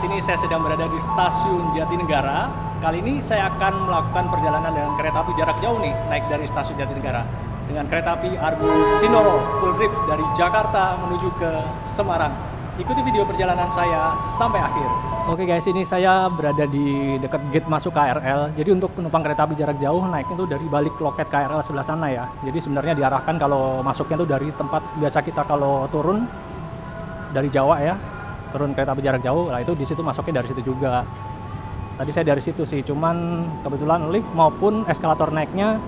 saat ini saya sedang berada di stasiun Jatinegara. Kali ini saya akan melakukan perjalanan dengan kereta api jarak jauh nih, naik dari stasiun Jatinegara. Dengan kereta api Argo Sindoro full trip dari Jakarta menuju ke Semarang. Ikuti video perjalanan saya sampai akhir. Oke guys, ini saya berada di dekat gate masuk KRL. Jadi untuk penumpang kereta api jarak jauh naiknya itu dari balik loket KRL sebelah sana ya. Jadi sebenarnya diarahkan kalau masuknya itu dari tempat biasa kita kalau turun dari Jawa ya, turun kereta api jarak jauh, lah itu di situ masuknya dari situ juga. Tadi saya dari situ sih, cuman kebetulan lift maupun eskalator naiknya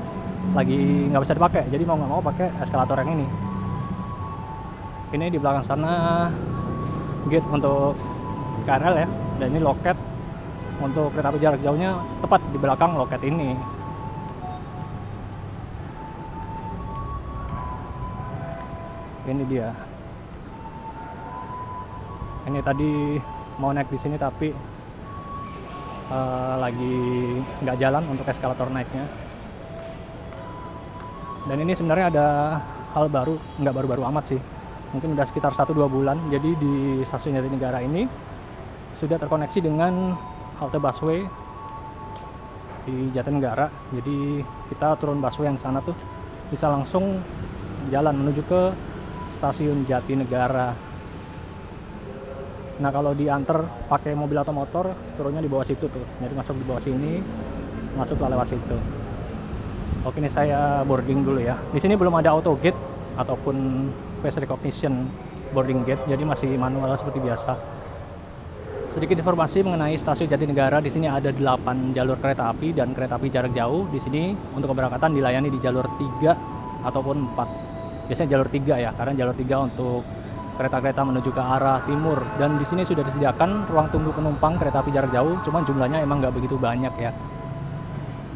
lagi nggak bisa dipakai, jadi mau nggak mau pakai eskalator yang ini. Ini di belakang sana gate untuk KRL ya, dan ini loket untuk kereta api jarak jauhnya tepat di belakang loket ini. Ini dia. Ini tadi mau naik di sini tapi lagi nggak jalan untuk eskalator naiknya. Dan ini sebenarnya ada hal baru, nggak baru-baru amat sih. Mungkin udah sekitar 1-2 bulan. Jadi di stasiun Jatinegara ini sudah terkoneksi dengan halte busway di Jatinegara. Jadi kita turun busway yang sana tuh bisa langsung jalan menuju ke stasiun Jatinegara. Nah kalau diantar pakai mobil atau motor, turunnya di bawah situ tuh. Jadi masuk di bawah sini, masuklah lewat situ. Oke, ini saya boarding dulu ya. Di sini belum ada auto gate ataupun face recognition boarding gate, jadi masih manual seperti biasa. Sedikit informasi mengenai stasiun Jatinegara. Di sini ada 8 jalur kereta api dan kereta api jarak jauh. Di sini untuk keberangkatan dilayani di jalur 3 ataupun 4. Biasanya jalur 3 ya, karena jalur 3 untuk kereta-kereta menuju ke arah timur. Dan di sini sudah disediakan ruang tunggu penumpang kereta api jarak jauh, cuman jumlahnya emang nggak begitu banyak ya.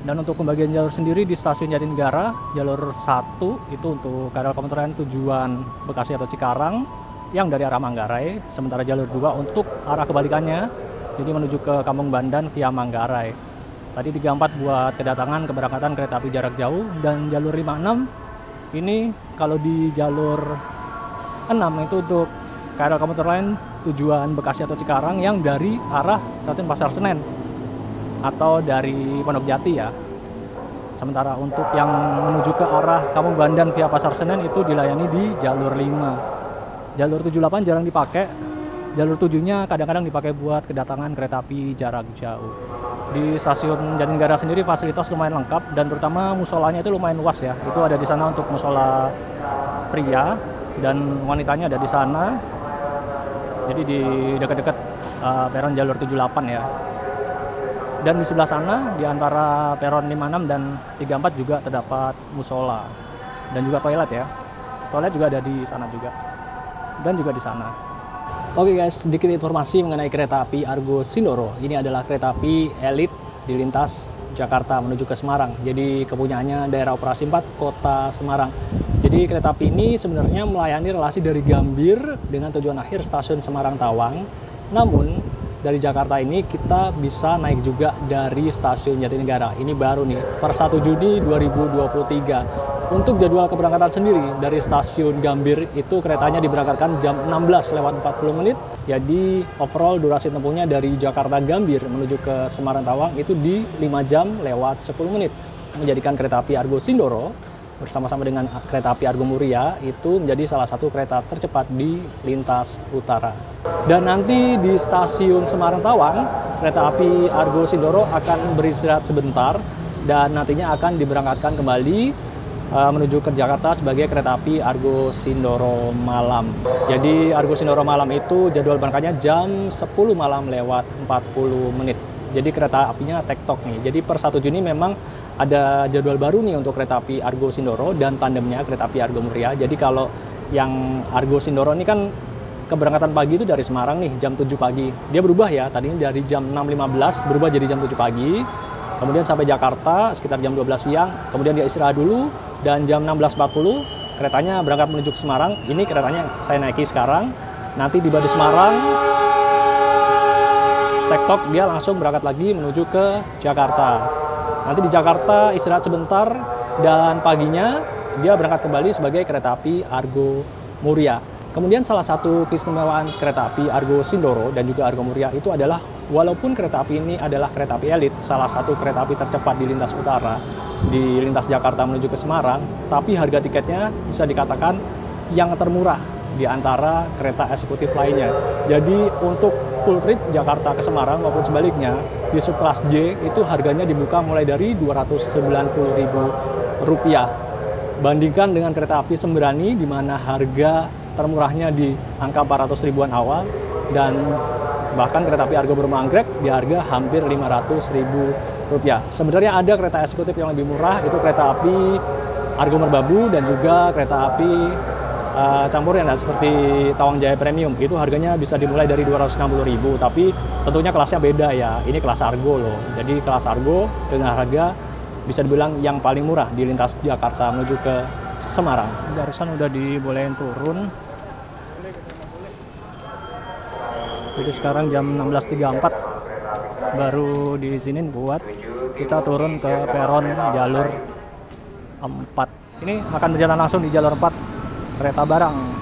Dan untuk pembagian jalur sendiri di stasiun Jatinegara, jalur 1 itu untuk KRL komuter lain tujuan Bekasi atau Cikarang yang dari arah Manggarai, sementara jalur 2 untuk arah kebalikannya, jadi menuju ke Kampung Bandan via Manggarai. Tadi 34 buat kedatangan keberangkatan kereta api jarak jauh, dan jalur 56 ini kalau di jalur 6 itu untuk KRL komuter lain tujuan Bekasi atau Cikarang yang dari arah stasiun Pasar Senen atau dari Pondok Jati ya. Sementara untuk yang menuju ke arah Kampung Bandan via Pasar Senen itu dilayani di jalur 5. Jalur 78 jarang dipakai. Jalur 7-nya kadang-kadang dipakai buat kedatangan kereta api jarak jauh. Di stasiun Jatinegara sendiri fasilitas lumayan lengkap, dan terutama musolanya itu lumayan luas ya. Itu ada di sana untuk musola pria dan wanitanya ada di sana. Jadi di dekat-dekat peron jalur 78 ya. Dan di sebelah sana di antara peron 56 dan 34 juga terdapat musola dan juga toilet ya. Toilet juga ada di sana juga. Dan juga di sana. Oke guys, sedikit informasi mengenai kereta api Argo Sindoro. Ini adalah kereta api elit di lintas Jakarta menuju ke Semarang. Jadi kepunyaannya daerah operasi 4 Kota Semarang. Jadi kereta api ini sebenarnya melayani relasi dari Gambir dengan tujuan akhir stasiun Semarang Tawang. Namun dari Jakarta ini kita bisa naik juga dari stasiun Jatinegara. Ini baru nih, per 1 Juni 2023. Untuk jadwal keberangkatan sendiri dari stasiun Gambir itu keretanya diberangkatkan jam 16:40 menit. Jadi overall durasi tempuhnya dari Jakarta Gambir menuju ke Semarang Tawang itu di 5 jam lewat 10 menit. Menjadikan kereta api Argo Sindoro bersama-sama dengan kereta api Argo Muria itu menjadi salah satu kereta tercepat di lintas utara. Dan nanti di stasiun Semarang Tawang, kereta api Argo Sindoro akan beristirahat sebentar dan nantinya akan diberangkatkan kembali menuju ke Jakarta sebagai kereta api Argo Sindoro Malam. Jadi Argo Sindoro Malam itu jadwal berangkatnya jam 10 malam lewat 40 menit. Jadi kereta apinya tektok nih. Jadi per 1 Juni memang ada jadwal baru nih untuk kereta api Argo Sindoro dan tandemnya kereta api Argo Muria. Jadi kalau yang Argo Sindoro ini kan keberangkatan pagi itu dari Semarang nih jam 7 pagi. Dia berubah ya, tadinya dari jam 6.15 berubah jadi jam 7 pagi. Kemudian sampai Jakarta sekitar jam 12 siang, kemudian dia istirahat dulu, dan jam 16.40 keretanya berangkat menuju ke Semarang. Ini keretanya saya naiki sekarang, nanti tiba di Semarang, tektok dia langsung berangkat lagi menuju ke Jakarta. Nanti di Jakarta istirahat sebentar, dan paginya dia berangkat kembali sebagai kereta api Argo Muria. Kemudian salah satu keistimewaan kereta api Argo Sindoro dan juga Argo Muria itu adalah walaupun kereta api ini adalah kereta api elit, salah satu kereta api tercepat di lintas utara, di lintas Jakarta menuju ke Semarang, tapi harga tiketnya bisa dikatakan yang termurah di antara kereta eksekutif lainnya. Jadi untuk full trip Jakarta ke Semarang maupun sebaliknya, di subkelas J itu harganya dibuka mulai dari Rp290.000. Bandingkan dengan kereta api Sembrani di mana harga termurahnya di angka 400 ribuan awal, dan bahkan kereta api Argo Borobudur Anggrek di harga hampir Rp500.000. Sebenarnya ada kereta eksekutif yang lebih murah, itu kereta api Argo Merbabu dan juga kereta api campur yang seperti Tawang Jaya Premium. Itu harganya bisa dimulai dari Rp260.000, tapi tentunya kelasnya beda ya. Ini kelas Argo loh. Jadi kelas Argo dengan harga bisa dibilang yang paling murah di lintas Jakarta menuju ke Semarang. Barusan udah dibolehin turun. Jadi sekarang jam 16.34 baru diizinin buat kita turun ke peron jalur 4. Ini akan berjalan langsung di jalur 4 kereta barang.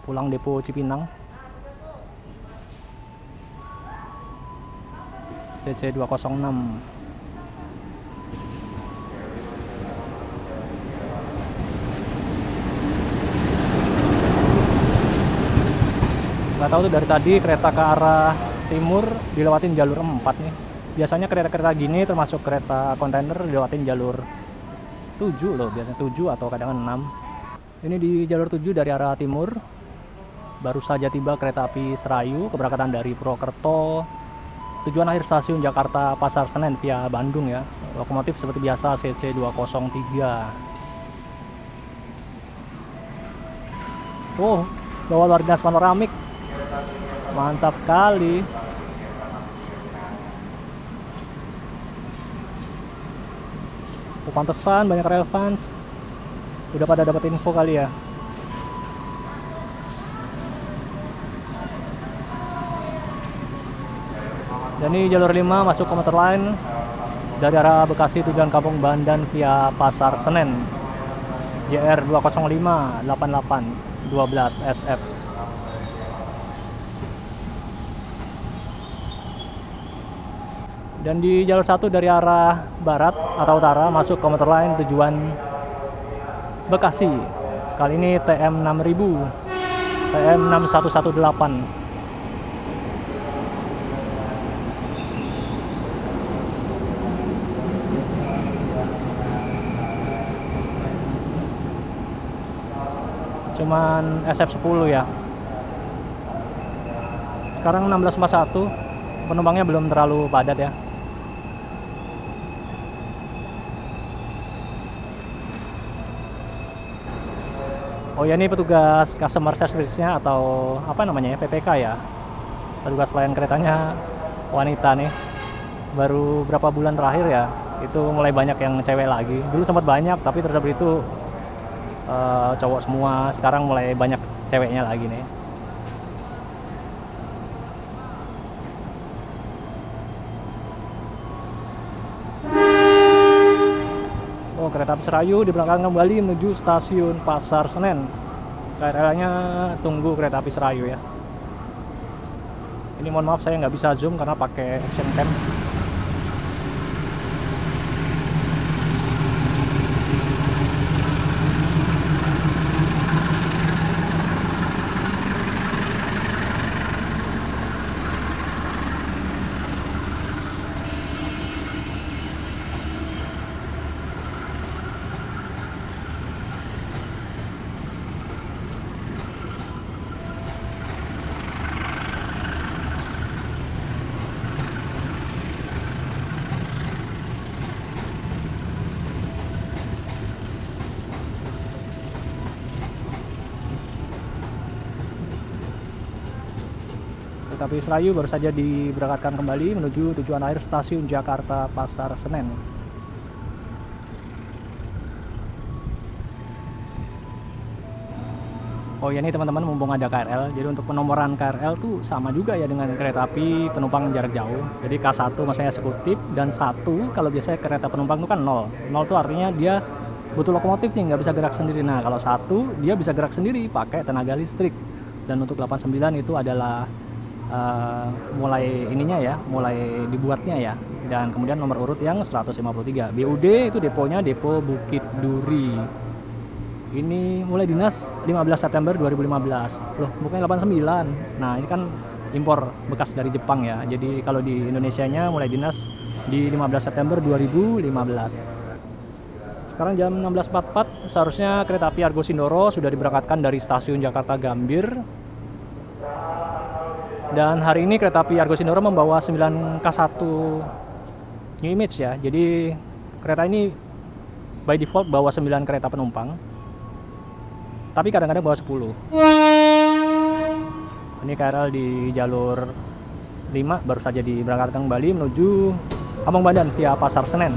Pulang depo Cipinang CC 206. Nggak tahu tuh dari tadi kereta ke arah timur dilewatin jalur 4 nih. Biasanya kereta-kereta gini termasuk kereta kontainer dilewatin jalur 7 loh, biasanya 7 atau kadang 6. Ini di jalur 7 dari arah timur. Baru saja tiba kereta api Serayu keberangkatan dari Purwokerto. Tujuan akhir stasiun Jakarta Pasar Senen via Bandung ya. Lokomotif seperti biasa CC 203. Oh, bawa luar dinas panoramik. Mantap kali. Oh, pantesan banyak relevans. Udah pada dapat info kali ya. Dan ini jalur 5 masuk komuter lain dari arah Bekasi tujuan Kampung Bandan via Pasar Senen. JR 205 88 12 SF. Dan di jalur 1 dari arah barat atau utara masuk komuter lain tujuan Bekasi. Kali ini TM 6000, TM 6118. Cuman SF10 ya. Sekarang 16.41, penumpangnya belum terlalu padat ya. Oh ya, ini petugas customer service-nya atau apa namanya ya, PPK ya. Petugas pelayan keretanya wanita nih. Baru berapa bulan terakhir ya, itu mulai banyak yang cewek lagi. Dulu sempat banyak, tapi terus itu cowok semua. Sekarang mulai banyak ceweknya lagi nih. Oh, kereta api Serayu diberangkatkan kembali menuju stasiun Pasar Senen. KRL-nya tunggu kereta api Serayu ya. Ini mohon maaf saya nggak bisa zoom karena pakai action cam. Kereta api Serayu baru saja diberangkatkan kembali menuju tujuan akhir stasiun Jakarta Pasar Senen. Oh ya nih teman-teman, mumpung ada KRL, jadi untuk penomoran KRL tuh sama juga ya dengan kereta api penumpang jarak jauh. Jadi K1 maksudnya eksekutif, dan 1 kalau biasanya kereta penumpang itu kan 0. 0 tuh artinya dia butuh lokomotif nih, nggak bisa gerak sendiri. Nah kalau 1 dia bisa gerak sendiri pakai tenaga listrik. Dan untuk 89 itu adalah mulai ininya ya, mulai dibuatnya ya. Dan kemudian nomor urut yang 153. BUD itu deponya Depo Bukit Duri. Ini mulai dinas 15 September 2015. Loh, bukannya 89. Nah, ini kan impor bekas dari Jepang ya. Jadi kalau di Indonesianya mulai dinas di 15 September 2015. Sekarang jam 16.44, seharusnya kereta api Argo Sindoro sudah diberangkatkan dari stasiun Jakarta Gambir. Dan hari ini kereta api Argo Sindoro membawa 9K1 New Image ya. Jadi kereta ini by default bawa 9 kereta penumpang. Tapi kadang-kadang bawa 10. Ini KRL di jalur 5 baru saja diberangkatkan kembali menuju Kampung Bandan via Pasar Senen.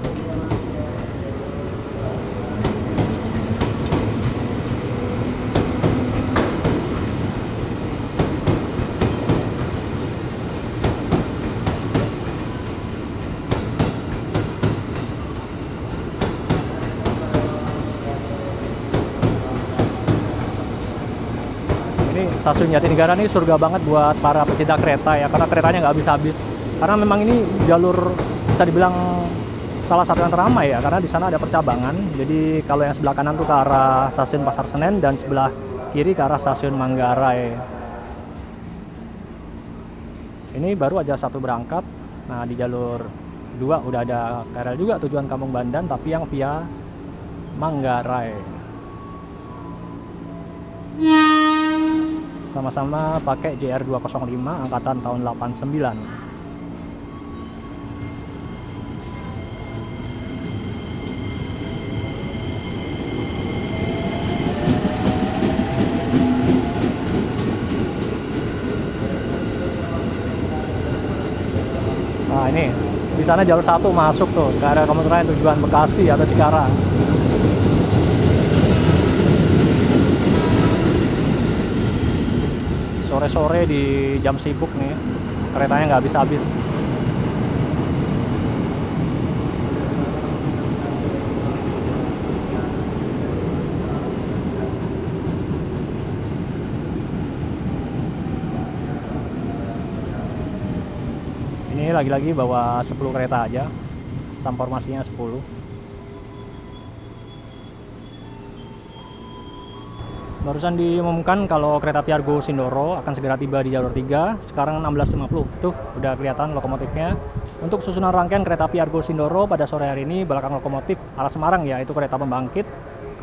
Stasiun Jatinegara ini surga banget buat para pecinta kereta ya, karena keretanya nggak habis-habis. Karena memang ini jalur bisa dibilang salah satu yang teramai ya, karena di sana ada percabangan. Jadi kalau yang sebelah kanan tuh ke arah stasiun Pasar Senen dan sebelah kiri ke arah stasiun Manggarai. Ini baru aja 1 berangkat. Nah di jalur 2 udah ada KRL juga tujuan Kampung Bandan, tapi yang via Manggarai. Sama-sama pakai JR205 angkatan tahun 89. Nah ini di sana jalur 1 masuk tuh ke area komuter lain tujuan Bekasi atau Cikarang. Sore-sore di jam sibuk nih, keretanya nggak habis-habis. Ini lagi-lagi bawa 10 kereta aja, stamp formasinya 10. Barusan diumumkan kalau kereta api Argo Sindoro akan segera tiba di jalur 3, sekarang 16.50. Tuh, udah kelihatan lokomotifnya. Untuk susunan rangkaian kereta api Argo Sindoro pada sore hari ini, belakang lokomotif arah Semarang ya, itu kereta pembangkit.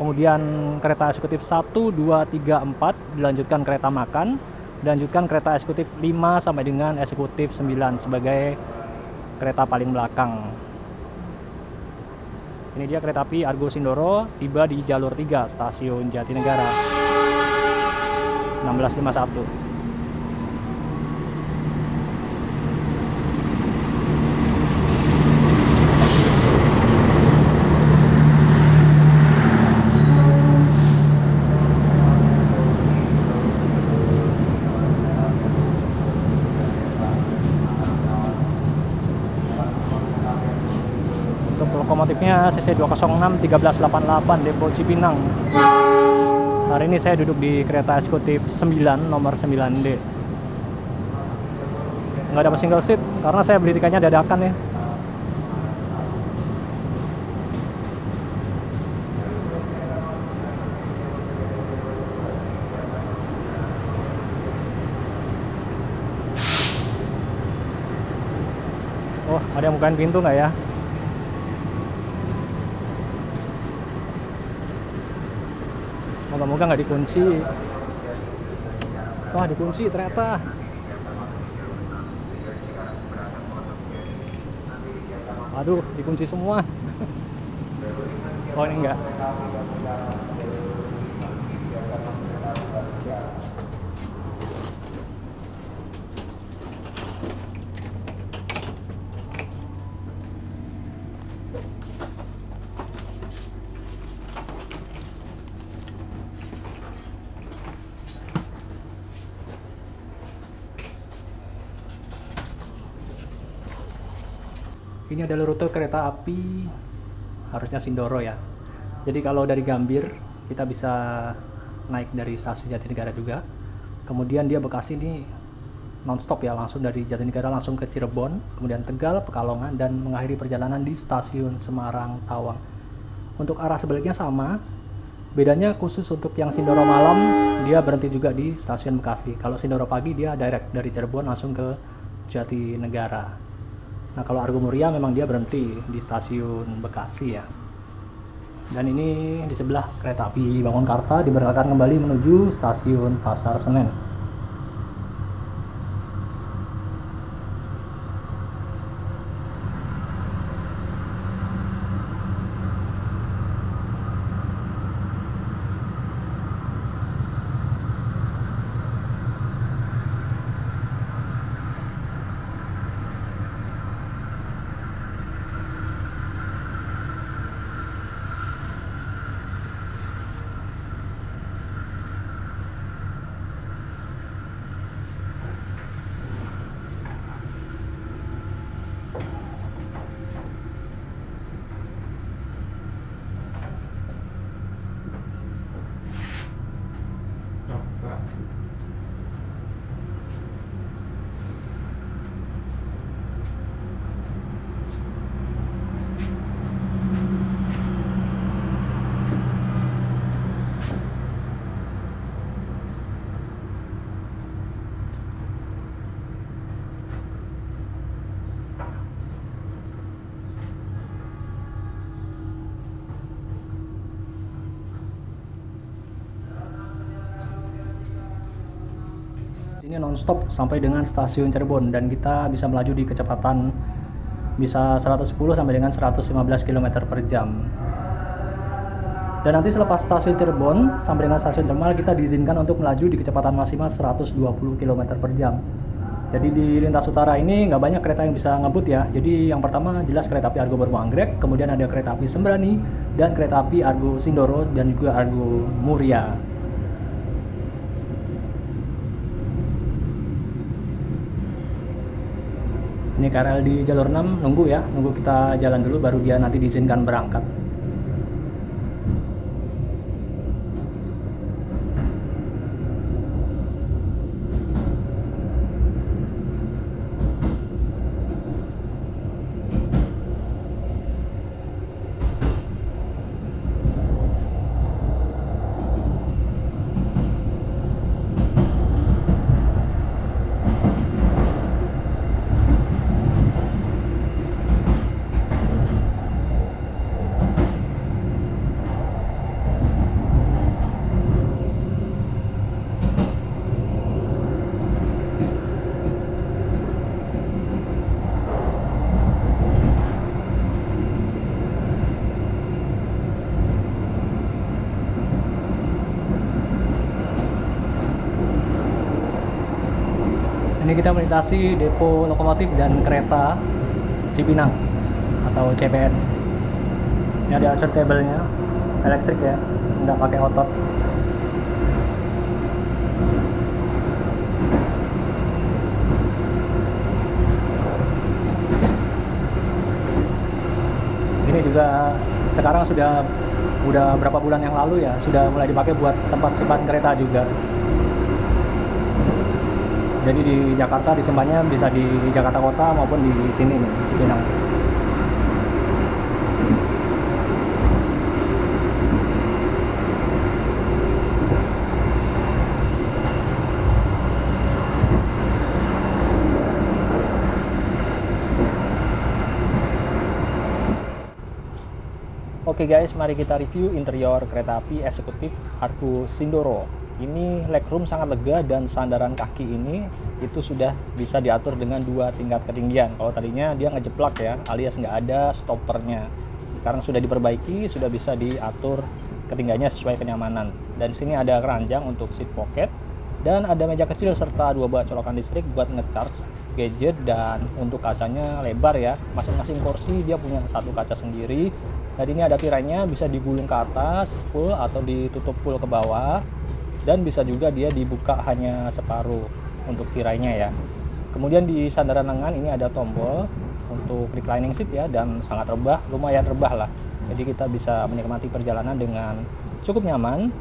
Kemudian kereta eksekutif 1, 2, 3, 4, dilanjutkan kereta makan, dilanjutkan kereta eksekutif 5 sampai dengan eksekutif 9 sebagai kereta paling belakang. Ini dia kereta api Argo Sindoro tiba di jalur 3 stasiun Jatinegara. 16.51. Untuk lokomotifnya CC 206 1388 Depo Cipinang. Hari ini saya duduk di kereta eksekutif 9 nomor 9D. Nggak dapat single seat karena saya beli tiketnya dadakan ya. Oh, ada yang bukain pintu nggak ya? Moga-moga nggak dikunci. Wah, dikunci ternyata. Aduh, dikunci semua. Oh, ini enggak. Ini adalah rute kereta api harusnya Sindoro ya. Jadi kalau dari Gambir kita bisa naik dari stasiun Jatinegara juga. Kemudian dia Bekasi ini non-stop ya, langsung dari Jatinegara langsung ke Cirebon, kemudian Tegal, Pekalongan, dan mengakhiri perjalanan di stasiun Semarang Tawang. Untuk arah sebaliknya sama, bedanya khusus untuk yang Sindoro malam dia berhenti juga di stasiun Bekasi. Kalau Sindoro pagi dia direct dari Cirebon langsung ke Jatinegara. Nah kalau Argo Muria memang dia berhenti di stasiun Bekasi ya. Dan ini di sebelah kereta api Bangunkarta diberangkatkan kembali menuju stasiun Pasar Senen. Ini non-stop sampai dengan stasiun Cirebon dan kita bisa melaju di kecepatan bisa 110 sampai dengan 115 km per jam. Dan nanti selepas stasiun Cirebon sampai dengan stasiun Cemal kita diizinkan untuk melaju di kecepatan maksimal 120 km per jam. Jadi di lintas utara ini nggak banyak kereta yang bisa ngebut ya. Jadi yang pertama jelas kereta api Argo Baru Anggrek, kemudian ada kereta api Sembrani dan kereta api Argo Sindoro dan juga Argo Muria. Ini KRL di jalur 6 nunggu ya, nunggu kita jalan dulu baru dia nanti diizinkan berangkat. Ini kita melintasi depo lokomotif dan kereta Cipinang atau CPN. Ini ada turntable-nya, elektrik ya, nggak pakai otot. Ini juga sekarang udah berapa bulan yang lalu ya, sudah mulai dipakai buat tempat simpan kereta juga. Jadi di Jakarta disimpannya bisa di Jakarta Kota maupun di sini nih, Cipinang. Oke guys, mari kita review interior kereta api eksekutif Argo Sindoro. Ini legroom sangat lega dan sandaran kaki ini itu sudah bisa diatur dengan 2 tingkat ketinggian. Kalau tadinya dia ngejeplak ya, alias nggak ada stoppernya. Sekarang sudah diperbaiki, sudah bisa diatur ketinggiannya sesuai kenyamanan. Dan sini ada keranjang untuk seat pocket dan ada meja kecil serta 2 buah colokan listrik buat ngecharge gadget, dan untuk kacanya lebar ya. Masing-masing kursi dia punya 1 kaca sendiri. Dan ini ada tirainya, bisa digulung ke atas full atau ditutup full ke bawah. Dan bisa juga dia dibuka hanya separuh untuk tirainya ya. Kemudian di sandaran lengan ini ada tombol untuk reclining seat ya, dan sangat rebah, lumayan rebah lah. Jadi kita bisa menikmati perjalanan dengan cukup nyaman.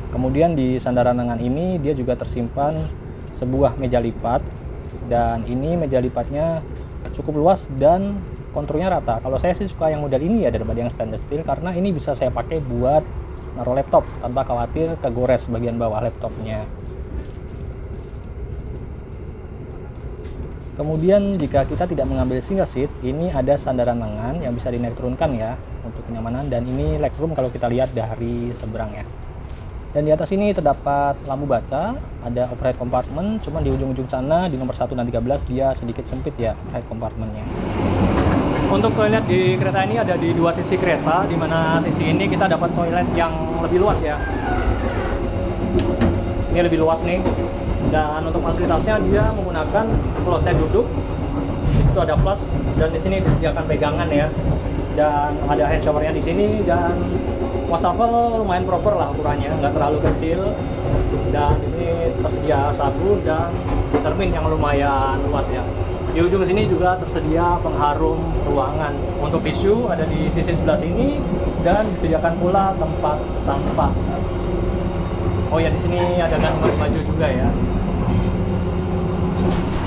Kemudian di sandaran lengan ini dia juga tersimpan sebuah meja lipat, dan ini meja lipatnya cukup luas dan konturnya rata. Kalau saya sih suka yang model ini ya daripada yang stainless steel, karena ini bisa saya pakai buat naruh laptop tanpa khawatir kegores bagian bawah laptopnya. Kemudian jika kita tidak mengambil single seat, ini ada sandaran lengan yang bisa dinaik turunkan ya untuk kenyamanan, dan ini legroom kalau kita lihat dari seberang ya. Dan di atas ini terdapat lampu baca, ada overhead compartment, cuman di ujung-ujung sana di nomor 1 dan 13 dia sedikit sempit ya overhead compartmentnya. Untuk toilet di kereta ini ada di dua sisi kereta, di mana sisi ini kita dapat toilet yang lebih luas ya. Ini lebih luas nih. Dan untuk fasilitasnya dia menggunakan kloset duduk. Di situ ada flush, dan di sini disediakan pegangan ya. Dan ada hand showernya di sini, dan wastafel lumayan proper lah ukurannya, nggak terlalu kecil. Dan di sini tersedia sabun dan cermin yang lumayan luas ya. Di ujung sini juga tersedia pengharum ruangan. Untuk tisu ada di sisi sebelah sini, dan disediakan pula tempat sampah. Oh ya, di sini ada gantungan baju juga ya.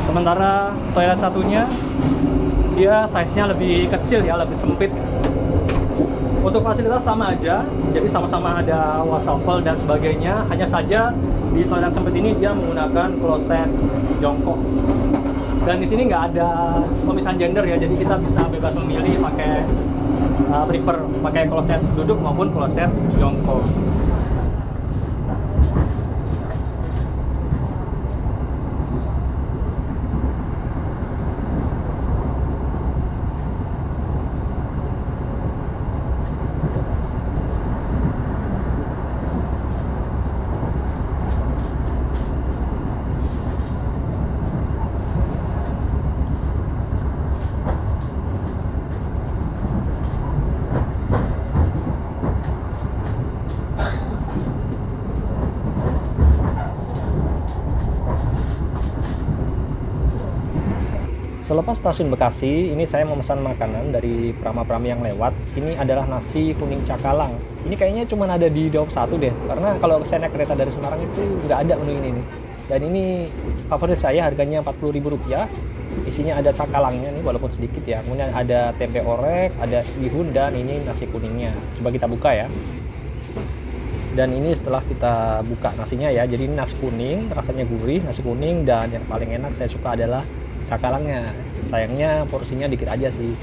Sementara toilet satunya dia size-nya lebih kecil ya, lebih sempit. Untuk fasilitas sama aja, jadi sama-sama ada wastafel dan sebagainya. Hanya saja di toilet sempit ini dia menggunakan kloset jongkok. Dan di sini nggak ada pemisahan gender ya, jadi kita bisa bebas memilih pakai prefer pakai kloset duduk maupun kloset jongkok. Selepas stasiun Bekasi, ini saya memesan makanan dari Prama-Prami yang lewat. Ini adalah nasi kuning cakalang. Ini kayaknya cuma ada di Daop 1 deh, karena kalau saya naik kereta dari Semarang itu nggak ada menu ini nih. Dan ini favorit saya, harganya Rp40.000. Isinya ada cakalangnya nih, walaupun sedikit ya. Kemudian ada tempe orek, ada bihun, dan ini nasi kuningnya. Coba kita buka ya. Dan ini setelah kita buka nasinya ya, jadi ini nasi kuning, rasanya gurih, nasi kuning, dan yang paling enak saya suka adalah cakalangnya. Sayangnya porsinya dikit aja sih.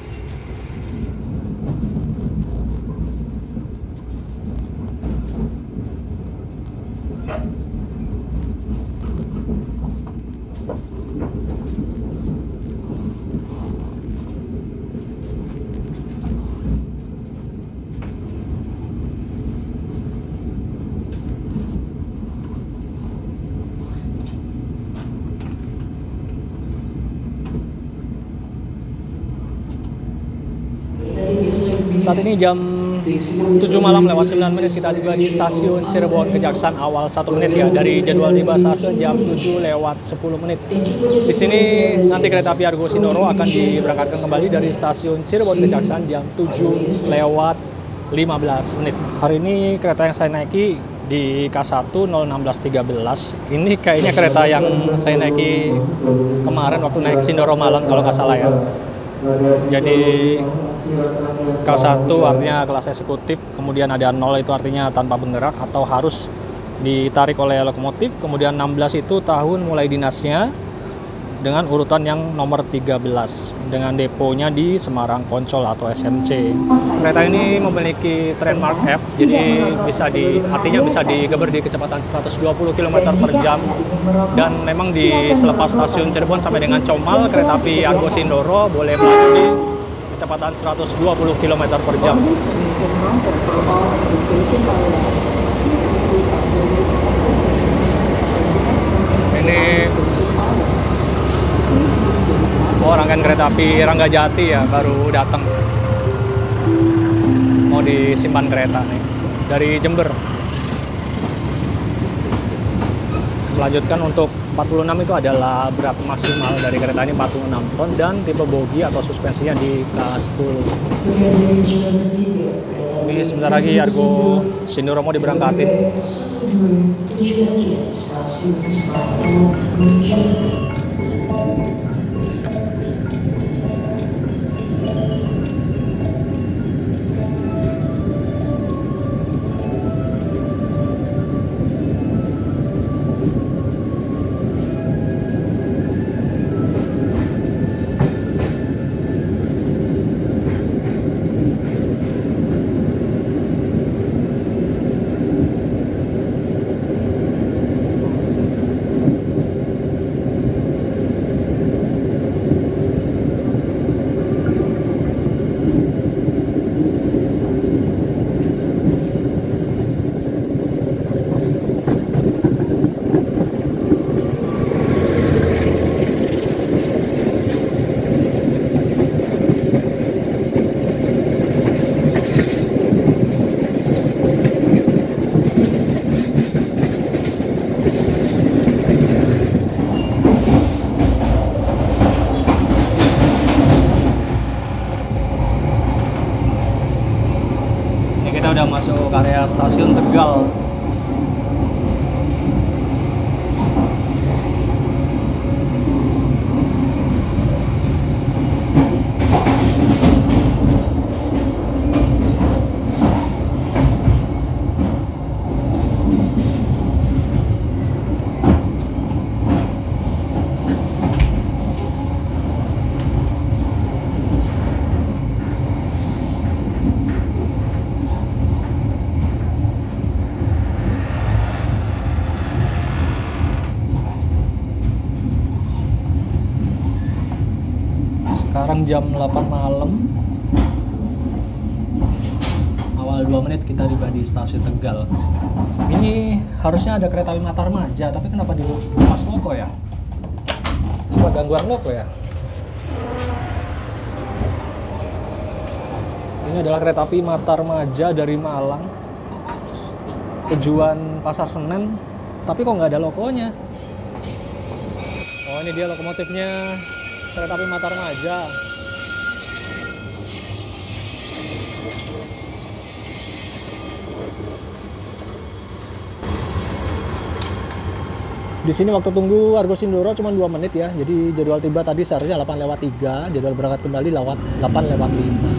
Saat ini jam 7 malam lewat 9 menit, kita juga di stasiun Cirebon Kejaksaan awal 1 menit ya. Dari jadwal tiba stasiun jam 7 lewat 10 menit. Di sini nanti kereta api Argo Sindoro akan diberangkatkan kembali dari stasiun Cirebon Kejaksaan jam 7 lewat 15 menit. Hari ini kereta yang saya naiki di K1 01613. Ini kayaknya kereta yang saya naiki kemarin waktu naik Sindoro Malang kalau nggak salah ya. Jadi K1 artinya kelas eksekutif, kemudian ada 0 itu artinya tanpa penggerak atau harus ditarik oleh lokomotif, kemudian 16 itu tahun mulai dinasnya dengan urutan yang nomor 13 dengan deponya di Semarang Poncol atau SMC. Kereta ini memiliki trainmark F, jadi artinya bisa digeber di kecepatan 120 km per jam, dan memang di selepas stasiun Cirebon sampai dengan Comal, kereta api Argo Sindoro boleh melaju di kecepatan 120 km per jam. Ini rangkaian kereta api Ranggajati ya, baru datang. Mau disimpan kereta nih dari Jember. Melanjutkan untuk 46 itu adalah berat maksimal dari kereta ini 46 ton dan tipe bogi atau suspensinya di K10. Ini sebentar lagi Argo Sindoro mau diberangkatin. Kita udah masuk area stasiun Tegal. Sekarang jam 8 malam, awal 2 menit kita tiba di stasiun Tegal. Ini harusnya ada kereta api Matarmaja, tapi kenapa dilepas logo ya? Apa gangguan logo ya? Ini adalah kereta api Matarmaja dari Malang, tujuan Pasar Senen, tapi kok nggak ada logonya? Oh, ini dia lokomotifnya kereta api Matarmaja. Di sini waktu tunggu Argo Sindoro cuma 2 menit ya. Jadi jadwal tiba tadi seharusnya 8:03, jadwal berangkat kembali 8:05.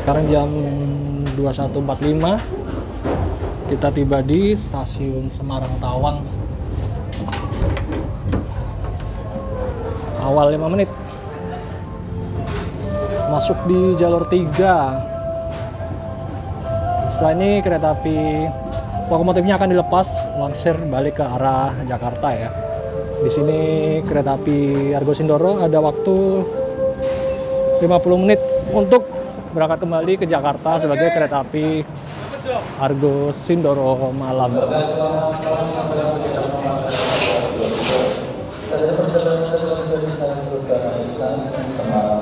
Sekarang jam 21.45, kita tiba di stasiun Semarang Tawang. Awal 5 menit. Masuk di jalur 3. Setelah ini kereta api lokomotifnya akan dilepas langsir balik ke arah Jakarta ya. Di sini kereta api Argo Sindoro ada waktu 50 menit untuk berangkat kembali ke Jakarta sebagai kereta api Argo Sindoro Malam.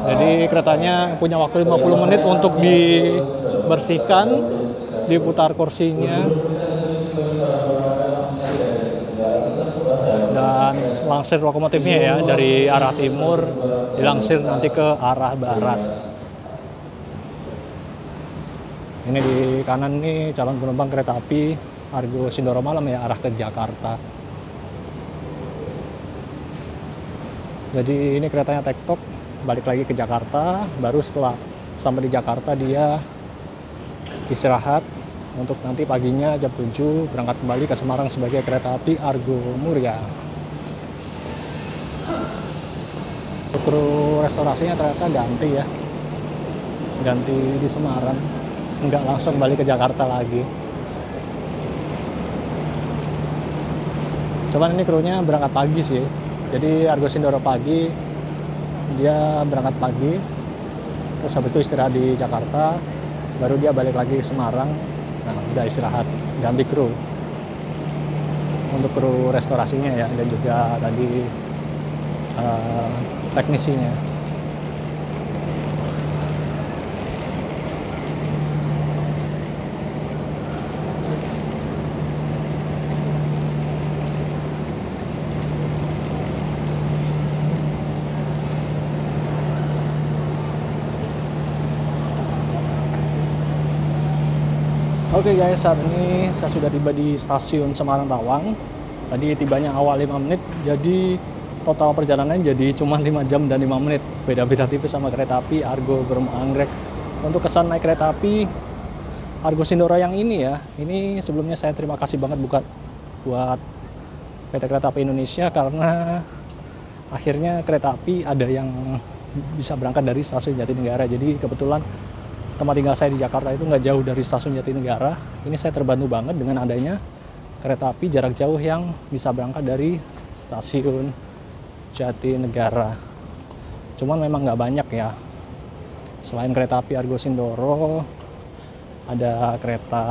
Jadi keretanya punya waktu 50 menit untuk dibersihkan, diputar kursinya, dan langsir lokomotifnya ya dari arah timur dilangsir nanti ke arah barat. Ini di kanan nih calon penumpang kereta api Argo Sindoro Malam ya, arah ke Jakarta. Jadi ini keretanya tektok balik lagi ke Jakarta, baru setelah sampai di Jakarta dia istirahat untuk nanti paginya jam 7 berangkat kembali ke Semarang sebagai kereta api Argo Muria. Kru restorasinya ternyata ganti ya, ganti di Semarang, nggak langsung balik ke Jakarta lagi. Cuman ini krunya berangkat pagi sih, jadi Argo Sindoro pagi, dia berangkat pagi, terus habis itu istirahat di Jakarta, baru dia balik lagi ke Semarang. Nah, udah istirahat, ganti kru untuk kru restorasinya ya, dan juga tadi teknisinya. Oke guys, saat ini saya sudah tiba di stasiun Semarang Tawang. Tadi tibanya awal 5 menit, jadi total perjalanan jadi cuma 5 jam dan 5 menit. Beda-beda tipis sama kereta api Argo Bromo Anggrek. Untuk kesan naik kereta api Argo Sindoro yang ini ya, ini sebelumnya saya terima kasih banget buat PT Kereta Api Indonesia, karena akhirnya kereta api ada yang bisa berangkat dari stasiun Jatinegara. Jadi kebetulan tempat tinggal saya di Jakarta itu nggak jauh dari stasiun Jatinegara. Ini saya terbantu banget dengan adanya kereta api jarak jauh yang bisa berangkat dari stasiun Jatinegara. Cuman memang nggak banyak ya. Selain kereta api Argo Sindoro, ada kereta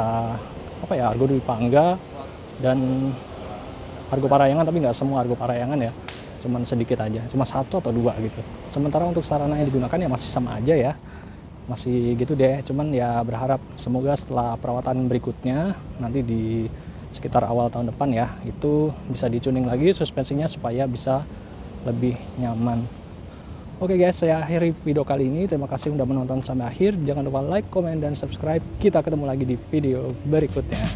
Argo Dwi Pangga dan Argo Parayangan, tapi nggak semua Argo Parayangan ya. Cuman sedikit aja, cuma 1 atau 2 gitu. Sementara untuk sarana yang digunakan ya masih sama aja ya. Masih gitu deh, cuman ya berharap semoga setelah perawatan berikutnya nanti di sekitar awal tahun depan ya, itu bisa dicuning lagi suspensinya supaya bisa lebih nyaman. Oke guys, saya akhiri video kali ini. Terima kasih sudah menonton sampai akhir. Jangan lupa like, komen, dan subscribe. Kita ketemu lagi di video berikutnya.